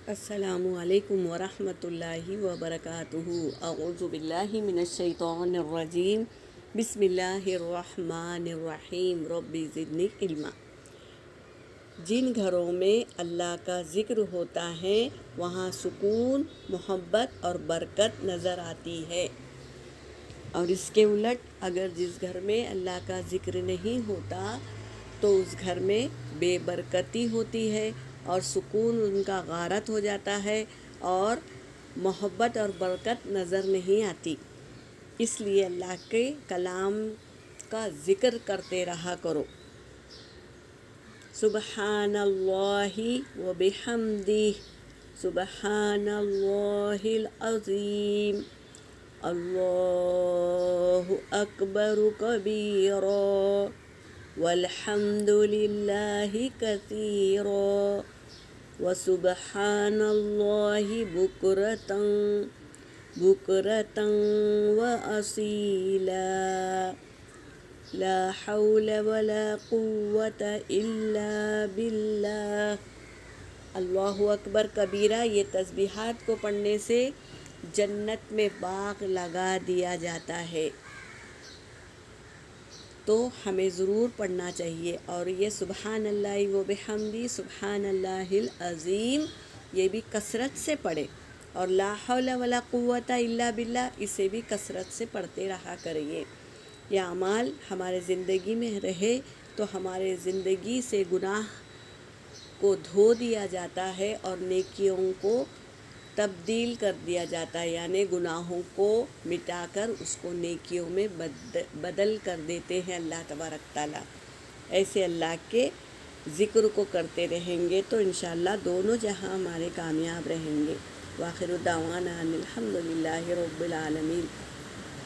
السلام علیکم ورحمۃ اللہ وبرکاتہ۔ اعوذ باللہ من الشیطان الرجیم، بسم اللہ الرحمن الرحیم، رب زدنی علما۔ جن گھروں میں اللہ کا ذکر ہوتا ہے وہاں سکون، محبت اور برکت نظر آتی ہے، اور اس کے الٹ اگر جس گھر میں اللہ کا ذکر نہیں ہوتا تو اس گھر میں بے برکتی ہوتی ہے اور سکون ان کا غارت ہو جاتا ہے اور محبت اور برکت نظر نہیں آتی۔ اس لیے اللہ کے کلام کا ذکر کرتے رہا کرو۔ سبحان اللہ و بحمدہ، سبحان اللہ العظیم، اللہ اکبر کبیرا والحمد للہ کثیرا وسبحان اللہ بکرۃ وأصیلا، لا حول ولا قوة الا باللہ۔ اللہ اکبر کبیرہ، یہ تسبیحات کو پڑھنے سے جنت میں باغ لگا دیا جاتا ہے، تو ہمیں ضرور پڑھنا چاہیے۔ اور یہ سبحان اللہ و بحمدی، سبحان اللہ العظیم، یہ بھی کثرت سے پڑھے، اور لا حول ولا قوة الا باللہ، اسے بھی کثرت سے پڑھتے رہا کریے۔ یہ اعمال ہمارے زندگی میں رہے تو ہمارے زندگی سے گناہ کو دھو دیا جاتا ہے اور نیکیوں کو تبدیل کر دیا جاتا ہے، یعنی گناہوں کو مٹا کر اس کو نیکیوں میں بدل کر دیتے ہیں اللہ تبارک تعالیٰ۔ ایسے اللہ کے ذکر کو کرتے رہیں گے تو انشاءاللہ دونوں جہاں ہمارے کامیاب رہیں گے۔ وآخر دعوانا ان الحمد للہ رب العالمین۔